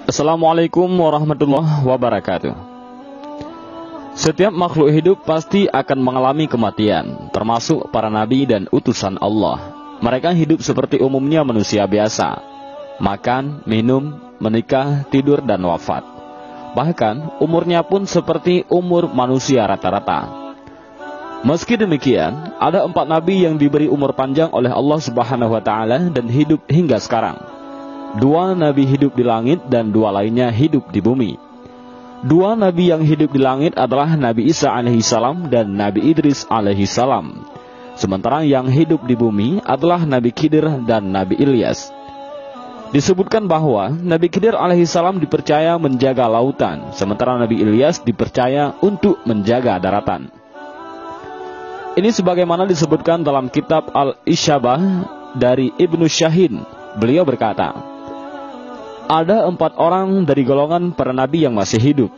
Assalamualaikum warahmatullahi wabarakatuh. Setiap makhluk hidup pasti akan mengalami kematian, termasuk para nabi dan utusan Allah. Mereka hidup seperti umumnya manusia biasa, makan, minum, menikah, tidur, dan wafat. Bahkan umurnya pun seperti umur manusia rata-rata. Meski demikian, ada 4 nabi yang diberi umur panjang oleh Allah Subhanahu wa Ta'ala dan hidup hingga sekarang. 2 nabi hidup di langit dan 2 lainnya hidup di bumi. 2 nabi yang hidup di langit adalah Nabi Isa alaihissalam dan Nabi Idris alaihissalam. Sementara yang hidup di bumi adalah Nabi Khidir dan Nabi Ilyas. Disebutkan bahwa Nabi Khidir alaihissalam dipercaya menjaga lautan, sementara Nabi Ilyas dipercaya untuk menjaga daratan. Ini sebagaimana disebutkan dalam kitab Al-Isyabah dari Ibnu Syahin. Beliau berkata, ada 4 orang dari golongan para nabi yang masih hidup.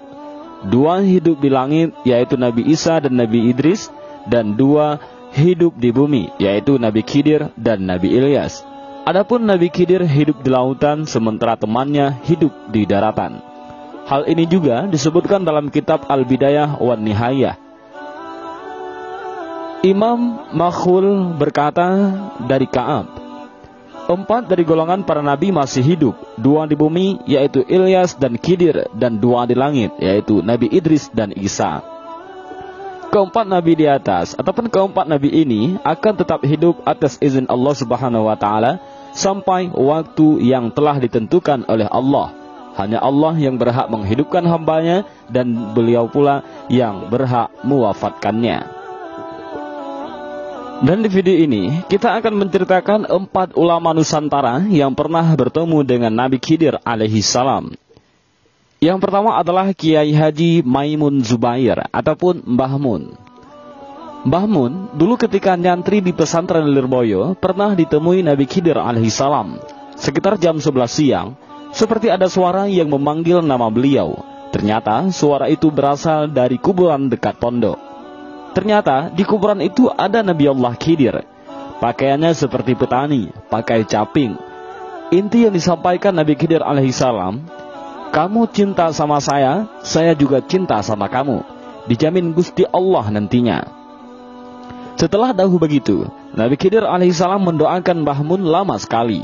2 hidup di langit, yaitu Nabi Isa dan Nabi Idris, dan 2 hidup di bumi, yaitu Nabi Khidir dan Nabi Ilyas. Adapun Nabi Khidir hidup di lautan, sementara temannya hidup di daratan. Hal ini juga disebutkan dalam kitab Al-Bidayah wan Nihayah. Imam Makhul berkata dari Ka'ab, 4 dari golongan para nabi masih hidup, 2 di bumi, yaitu Ilyas dan Khidir, dan 2 di langit, yaitu Nabi Idris dan Isa. Keempat nabi di atas, ataupun keempat nabi ini akan tetap hidup atas izin Allah Subhanahu wa Ta'ala sampai waktu yang telah ditentukan oleh Allah. Hanya Allah yang berhak menghidupkan hambanya, dan beliau pula yang berhak mewafatkannya. Dan di video ini kita akan menceritakan 4 ulama Nusantara yang pernah bertemu dengan Nabi Khidir alaihissalam. Yang pertama adalah Kiai Haji Maimun Zubair ataupun Mbah Mun. Mbah Mun dulu ketika nyantri di pesantren Lirboyo pernah ditemui Nabi Khidir alaihissalam. Sekitar jam 11 siang, seperti ada suara yang memanggil nama beliau. Ternyata suara itu berasal dari kuburan dekat pondok. Ternyata di kuburan itu ada Nabi Allah Khidir. Pakaiannya seperti petani, pakai caping. Inti yang disampaikan Nabi Khidir alaihissalam, kamu cinta sama saya juga cinta sama kamu. Dijamin Gusti Allah nantinya. Setelah dahulu begitu, Nabi Khidir alaihissalam mendoakan Mbah Mun lama sekali.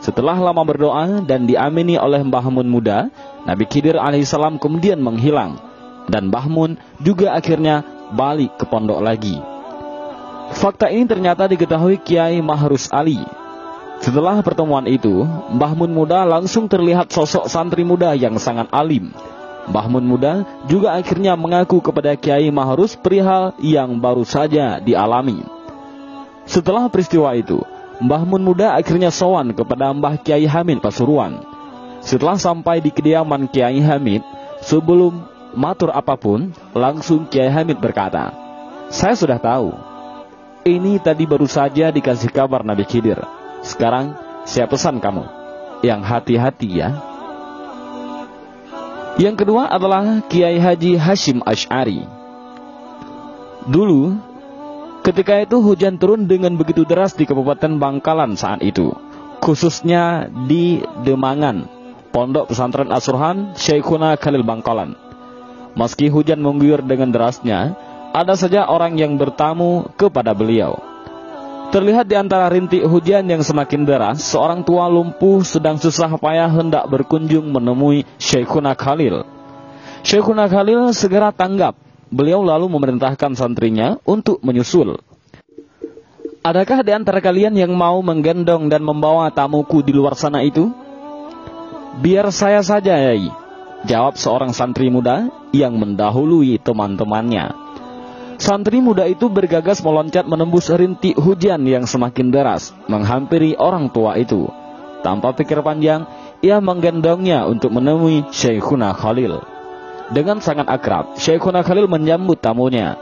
Setelah lama berdoa dan diamini oleh Mbah Mun muda, Nabi Khidir alaihissalam kemudian menghilang. Dan Mbah Mun juga akhirnya balik ke pondok lagi. Fakta ini ternyata diketahui Kiai Mahrus Ali. Setelah pertemuan itu, Mbah Mun muda langsung terlihat sosok santri muda yang sangat alim. Mbah Mun muda juga akhirnya mengaku kepada Kiai Mahrus perihal yang baru saja dialami. Setelah peristiwa itu, Mbah Mun muda akhirnya sowan kepada Mbah Kiai Hamid Pasuruan. Setelah sampai di kediaman Kiai Hamid, sebelum matur apapun, langsung Kiai Hamid berkata, saya sudah tahu. Ini tadi baru saja dikasih kabar Nabi Khidir. Sekarang saya pesan kamu, yang hati-hati ya. Yang kedua adalah Kiai Haji Hashim Asy'ari. Dulu, ketika itu hujan turun dengan begitu deras di Kabupaten Bangkalan saat itu, khususnya di Demangan, Pondok Pesantren As-Surhan Syekhuna Khalil Bangkalan. Meski hujan mengguyur dengan derasnya, ada saja orang yang bertamu kepada beliau. Terlihat di antara rintik hujan yang semakin deras, seorang tua lumpuh sedang susah payah hendak berkunjung menemui Syekhuna Khalil. Syekhuna Khalil segera tanggap. Beliau lalu memerintahkan santrinya untuk menyusul. Adakah di antara kalian yang mau menggendong dan membawa tamuku di luar sana itu? Biar saya saja, Yai, jawab seorang santri muda yang mendahului teman-temannya. Santri muda itu bergagas meloncat menembus rintik hujan yang semakin deras, menghampiri orang tua itu. Tanpa pikir panjang, ia menggendongnya untuk menemui Syekhuna Khalil. Dengan sangat akrab, Syekhuna Khalil menyambut tamunya.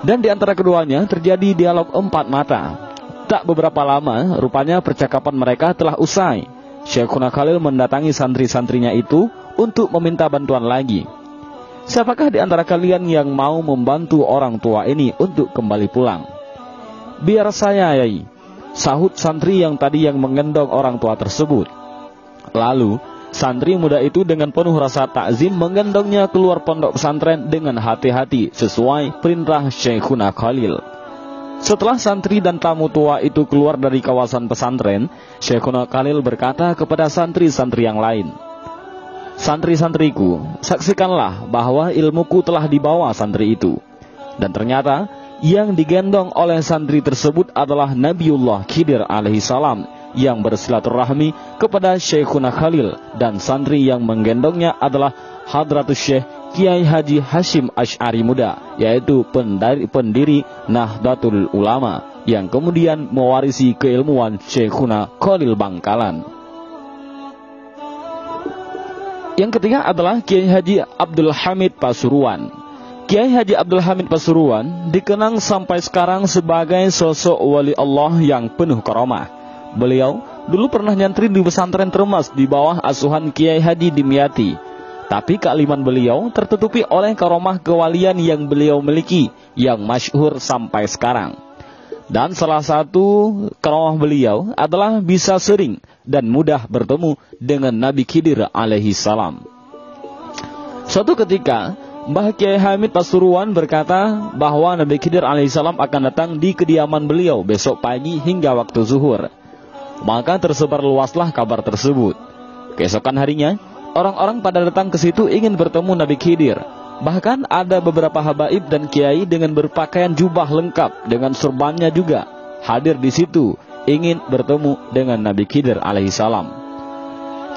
Dan di antara keduanya terjadi dialog 4 mata. Tak beberapa lama, rupanya percakapan mereka telah usai. Syekhuna Khalil mendatangi santri-santrinya itu untuk meminta bantuan lagi. Siapakah di antara kalian yang mau membantu orang tua ini untuk kembali pulang? Biar saya, Yai, sahut santri yang tadi yang menggendong orang tua tersebut. Lalu Santri muda itu dengan penuh rasa takzim menggendongnya keluar pondok pesantren dengan hati-hati sesuai perintah Syekhuna Khalil. Setelah santri dan tamu tua itu keluar dari kawasan pesantren, Syekhuna Khalil berkata kepada santri-santri yang lain, "Santri-santriku, saksikanlah bahwa ilmuku telah dibawa santri itu." Dan ternyata yang digendong oleh santri tersebut adalah Nabiullah Khidir alaihissalam yang bersilaturahmi kepada Syekhuna Khalil, dan santri yang menggendongnya adalah Hadratus Syekh Kiai Haji Hashim Asy'ari muda, yaitu pendiri Nahdlatul Ulama yang kemudian mewarisi keilmuan Syekhuna Khalil Bangkalan. Yang ketiga adalah Kiai Haji Abdul Hamid Pasuruan. Kiai Haji Abdul Hamid Pasuruan dikenang sampai sekarang sebagai sosok wali Allah yang penuh karamah. Beliau dulu pernah nyantri di pesantren Termas di bawah asuhan Kiai Haji Dimyati. Tapi kealiman beliau tertutupi oleh karamah kewalian yang beliau miliki, yang masyhur sampai sekarang. Dan salah satu karamah beliau adalah bisa sering dan mudah bertemu dengan Nabi Khidir alaihi salam. Suatu ketika, Mbah Kiai Hamid Pasuruan berkata bahwa Nabi Khidir alaihi salam akan datang di kediaman beliau besok pagi hingga waktu zuhur. Maka tersebar luaslah kabar tersebut. Keesokan harinya, orang-orang pada datang ke situ ingin bertemu Nabi Khidir. Bahkan ada beberapa habaib dan kiai dengan berpakaian jubah lengkap dengan surbannya juga hadir di situ ingin bertemu dengan Nabi Khidir alaihissalam.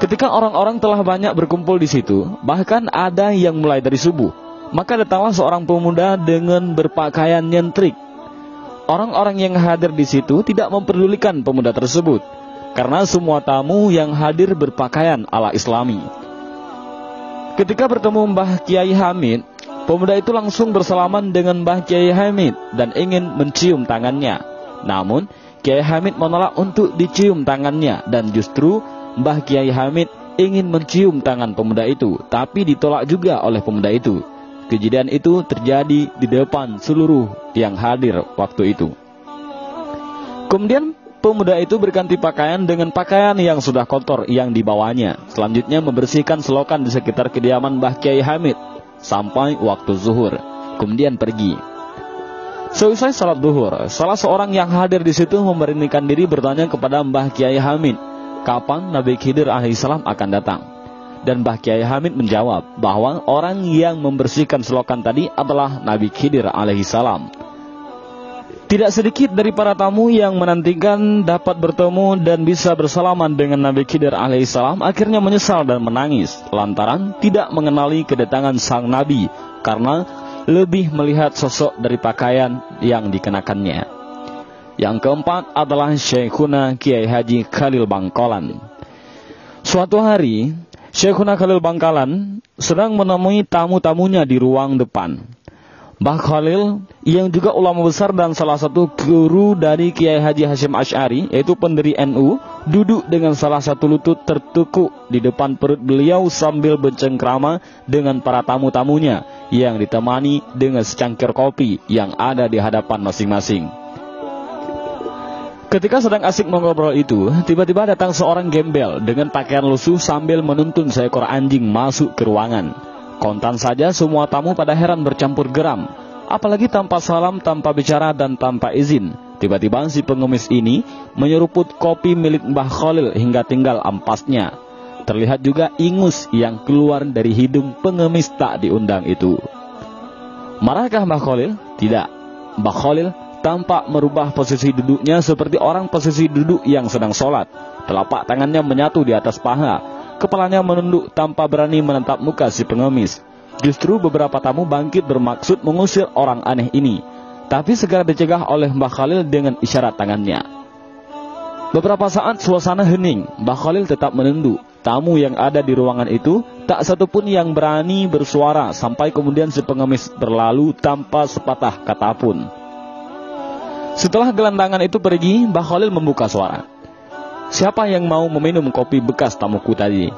Ketika orang-orang telah banyak berkumpul di situ, bahkan ada yang mulai dari subuh, maka datanglah seorang pemuda dengan berpakaian nyentrik. Orang-orang yang hadir di situ tidak memperdulikan pemuda tersebut, karena semua tamu yang hadir berpakaian ala Islami. Ketika bertemu Mbah Kiai Hamid, pemuda itu langsung bersalaman dengan Mbah Kiai Hamid dan ingin mencium tangannya. Namun, Kiai Hamid menolak untuk dicium tangannya, dan justru Mbah Kiai Hamid ingin mencium tangan pemuda itu, tapi ditolak juga oleh pemuda itu. Kejadian itu terjadi di depan seluruh yang hadir waktu itu. Kemudian pemuda itu berganti pakaian dengan pakaian yang sudah kotor yang dibawanya. Selanjutnya membersihkan selokan di sekitar kediaman Mbah Kiai Hamid sampai waktu zuhur. Kemudian pergi. Seusai salat zuhur, salah seorang yang hadir di situ memberanikan diri bertanya kepada Mbah Kiai Hamid, kapan Nabi Khidir alaihissalam akan datang? Dan Mbah Kiai Hamid menjawab bahwa orang yang membersihkan selokan tadi adalah Nabi Khidir alaihissalam. Tidak sedikit dari para tamu yang menantikan dapat bertemu dan bisa bersalaman dengan Nabi Khidir alaihissalam akhirnya menyesal dan menangis lantaran tidak mengenali kedatangan sang Nabi karena lebih melihat sosok dari pakaian yang dikenakannya. Yang keempat adalah Syekhuna Kiai Haji Khalil Bangkalan. Suatu hari, Syekhuna Khalil Bangkalan sedang menemui tamu-tamunya di ruang depan. Mbah Khalil yang juga ulama besar dan salah satu guru dari Kiai Haji Hashim Asy'ari, yaitu pendiri NU, duduk dengan salah satu lutut tertekuk di depan perut beliau sambil bercengkrama dengan para tamu-tamunya yang ditemani dengan secangkir kopi yang ada di hadapan masing-masing. Ketika sedang asik mengobrol itu, tiba-tiba datang seorang gembel dengan pakaian lusuh sambil menuntun seekor anjing masuk ke ruangan. Kontan saja semua tamu pada heran bercampur geram, apalagi tanpa salam, tanpa bicara dan tanpa izin. Tiba-tiba si pengemis ini menyeruput kopi milik Mbah Khalil hingga tinggal ampasnya. Terlihat juga ingus yang keluar dari hidung pengemis tak diundang itu. Marahkah Mbah Khalil? Tidak. Mbah Khalil tampak merubah posisi duduknya seperti orang posisi duduk yang sedang sholat. Telapak tangannya menyatu di atas paha, kepalanya menunduk tanpa berani menatap muka si pengemis. Justru beberapa tamu bangkit bermaksud mengusir orang aneh ini, tapi segera dicegah oleh Mbah Khalil dengan isyarat tangannya. Beberapa saat suasana hening, Mbah Khalil tetap menunduk. Tamu yang ada di ruangan itu tak satupun yang berani bersuara sampai kemudian si pengemis berlalu tanpa sepatah kata pun. Setelah gelandangan itu pergi, Mbah Khalil membuka suara. Siapa yang mau meminum kopi bekas tamuku tadi?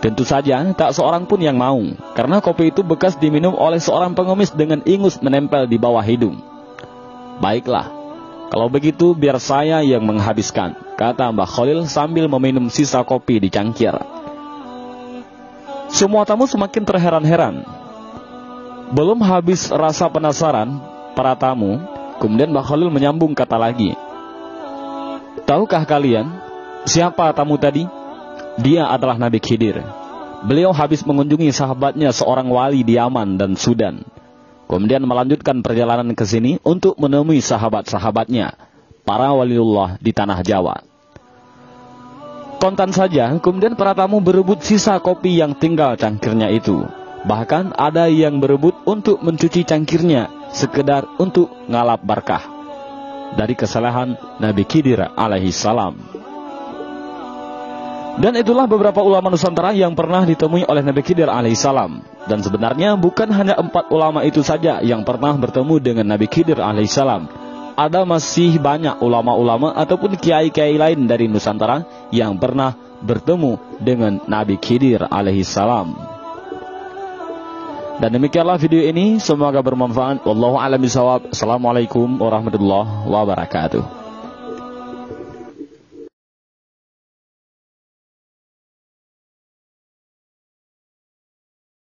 Tentu saja tak seorang pun yang mau, karena kopi itu bekas diminum oleh seorang pengemis dengan ingus menempel di bawah hidung. Baiklah, kalau begitu biar saya yang menghabiskan, kata Mbah Khalil sambil meminum sisa kopi di cangkir. Semua tamu semakin terheran-heran. Belum habis rasa penasaran para tamu, kemudian Mbah Khalil menyambung kata lagi. Tahukah kalian siapa tamu tadi? Dia adalah Nabi Khidir. Beliau habis mengunjungi sahabatnya seorang wali di Yaman dan Sudan. Kemudian melanjutkan perjalanan ke sini untuk menemui sahabat-sahabatnya, para waliullah di tanah Jawa. Kontan saja, kemudian para tamu berebut sisa kopi yang tinggal cangkirnya itu. Bahkan ada yang berebut untuk mencuci cangkirnya, sekedar untuk ngalap barkah dari kesalahan Nabi Khidir alaihi salam. Dan itulah beberapa ulama Nusantara yang pernah ditemui oleh Nabi Khidir alaihi salam. Dan sebenarnya bukan hanya 4 ulama itu saja yang pernah bertemu dengan Nabi Khidir alaihi salam. Ada masih banyak ulama-ulama ataupun kiai-kiai lain dari Nusantara yang pernah bertemu dengan Nabi Khidir alaihi salam. Dan demikianlah video ini, semoga bermanfaat. Wallahu a'lam bishawab. Assalamualaikum warahmatullahi wabarakatuh.